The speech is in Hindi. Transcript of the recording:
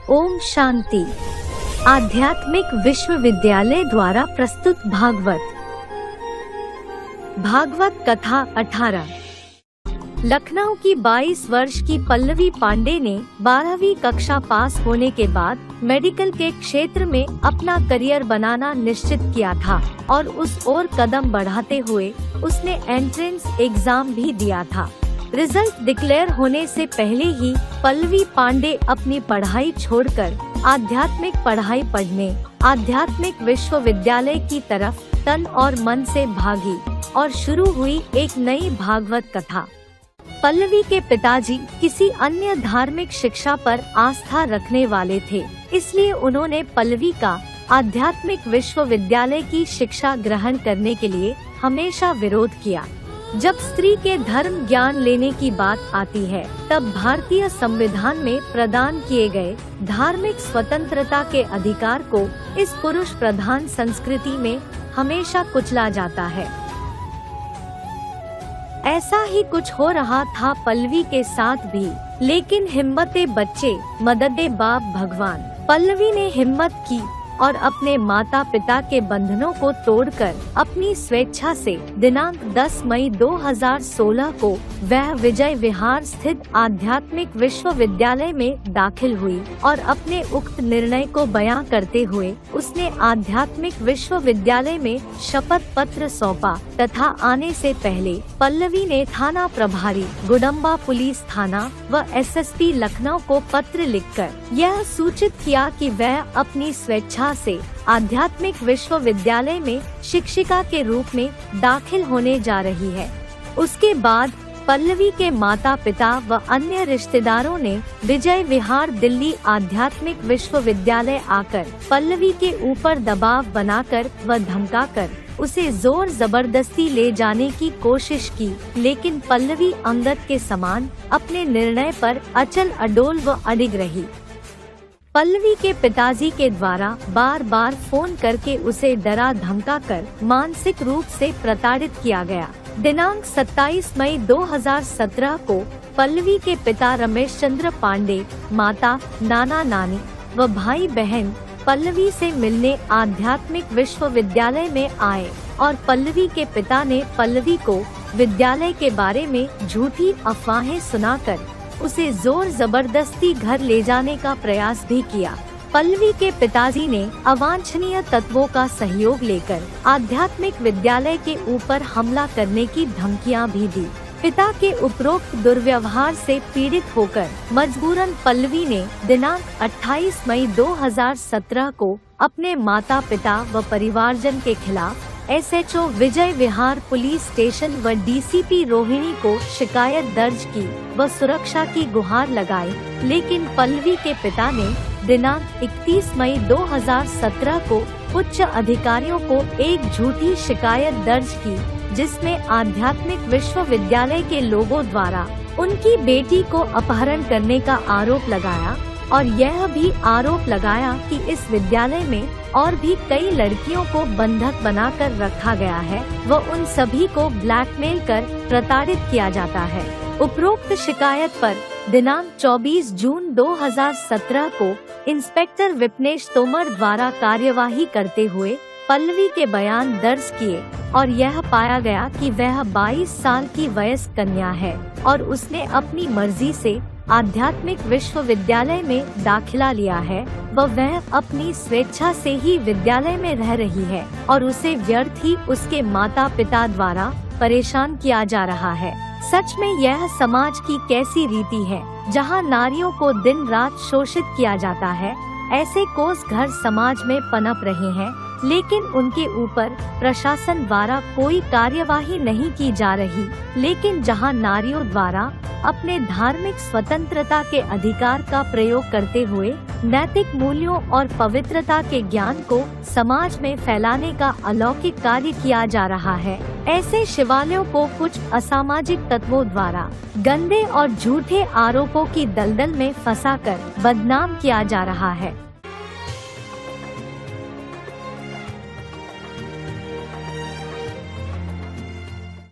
ओम शांति। आध्यात्मिक विश्वविद्यालय द्वारा प्रस्तुत भागवत कथा 18। लखनऊ की 22 वर्ष की पल्लवी पांडे ने 12वीं कक्षा पास होने के बाद मेडिकल के क्षेत्र में अपना करियर बनाना निश्चित किया था और उस ओर कदम बढ़ाते हुए उसने एंट्रेंस एग्जाम भी दिया था। रिजल्ट डिक्लेयर होने से पहले ही पल्लवी पांडे अपनी पढ़ाई छोड़कर आध्यात्मिक पढ़ाई पढ़ने आध्यात्मिक विश्वविद्यालय की तरफ तन और मन से भागी और शुरू हुई एक नई भागवत कथा। पल्लवी के पिताजी किसी अन्य धार्मिक शिक्षा पर आस्था रखने वाले थे, इसलिए उन्होंने पल्लवी का आध्यात्मिक विश्वविद्यालय की शिक्षा ग्रहण करने के लिए हमेशा विरोध किया। जब स्त्री के धर्म ज्ञान लेने की बात आती है, तब भारतीय संविधान में प्रदान किए गए धार्मिक स्वतंत्रता के अधिकार को इस पुरुष प्रधान संस्कृति में हमेशा कुचला जाता है। ऐसा ही कुछ हो रहा था पल्लवी के साथ भी, लेकिन हिम्मते बच्चे मददे बाप भगवान। पल्लवी ने हिम्मत की और अपने माता पिता के बंधनों को तोड़कर अपनी स्वेच्छा से दिनांक 10 मई 2016 को वह विजय विहार स्थित आध्यात्मिक विश्वविद्यालय में दाखिल हुई और अपने उक्त निर्णय को बयां करते हुए उसने आध्यात्मिक विश्वविद्यालय में शपथ पत्र सौंपा तथा आने से पहले पल्लवी ने थाना प्रभारी गुडम्बा पुलिस थाना व एसएसपी लखनऊ को पत्र लिखकर यह सूचित किया कि वह अपनी स्वेच्छा से आध्यात्मिक विश्वविद्यालय में शिक्षिका के रूप में दाखिल होने जा रही है। उसके बाद पल्लवी के माता पिता व अन्य रिश्तेदारों ने विजय विहार दिल्ली आध्यात्मिक विश्वविद्यालय आकर पल्लवी के ऊपर दबाव बनाकर व धमकाकर उसे जोर जबरदस्ती ले जाने की कोशिश की, लेकिन पल्लवी अंगद के समान अपने निर्णय पर अचल अडोल व अडिग रही। पल्लवी के पिताजी के द्वारा बार बार फोन करके उसे डरा धमका कर मानसिक रूप से प्रताड़ित किया गया। दिनांक 27 मई 2017 को पल्लवी के पिता रमेश चंद्र पांडे, माता, नाना नानी व भाई बहन पल्लवी से मिलने आध्यात्मिक विश्वविद्यालय में आए और पल्लवी के पिता ने पल्लवी को विद्यालय के बारे में झूठी अफवाहें सुनाकर उसे जोर जबरदस्ती घर ले जाने का प्रयास भी किया। पल्लवी के पिताजी ने अवांछनीय तत्वों का सहयोग लेकर आध्यात्मिक विद्यालय के ऊपर हमला करने की धमकियां भी दी। पिता के उपरोक्त दुर्व्यवहार से पीड़ित होकर मजबूरन पल्लवी ने दिनांक 28 मई 2017 को अपने माता पिता व परिवारजन के खिलाफ एसएचओ विजय विहार पुलिस स्टेशन व डीसीपी रोहिणी को शिकायत दर्ज की व सुरक्षा की गुहार लगाई, लेकिन पल्लवी के पिता ने दिनांक 31 मई 2017 को उच्च अधिकारियों को एक झूठी शिकायत दर्ज की, जिसमें आध्यात्मिक विश्वविद्यालय के लोगों द्वारा उनकी बेटी को अपहरण करने का आरोप लगाया और यह भी आरोप लगाया कि इस विद्यालय में और भी कई लड़कियों को बंधक बनाकर रखा गया है व उन सभी को ब्लैकमेल कर प्रताड़ित किया जाता है। उपरोक्त शिकायत पर दिनांक 24 जून 2017 को इंस्पेक्टर विपनेश तोमर द्वारा कार्यवाही करते हुए पल्लवी के बयान दर्ज किए और यह पाया गया कि वह 22 साल की वयस्क कन्या है और उसने अपनी मर्जी से आध्यात्मिक विश्वविद्यालय में दाखिला लिया है व वह अपनी स्वेच्छा से ही विद्यालय में रह रही है और उसे व्यर्थ ही उसके माता पिता द्वारा परेशान किया जा रहा है। सच में यह समाज की कैसी रीति है जहां नारियों को दिन रात शोषित किया जाता है। ऐसे कोस घर समाज में पनप रहे हैं, लेकिन उनके ऊपर प्रशासन द्वारा कोई कार्यवाही नहीं की जा रही, लेकिन जहां नारियों द्वारा अपने धार्मिक स्वतंत्रता के अधिकार का प्रयोग करते हुए नैतिक मूल्यों और पवित्रता के ज्ञान को समाज में फैलाने का अलौकिक कार्य किया जा रहा है, ऐसे शिवालयों को कुछ असामाजिक तत्वों द्वारा गंदे और झूठे आरोपों की दलदल में फंसाकर बदनाम किया जा रहा है।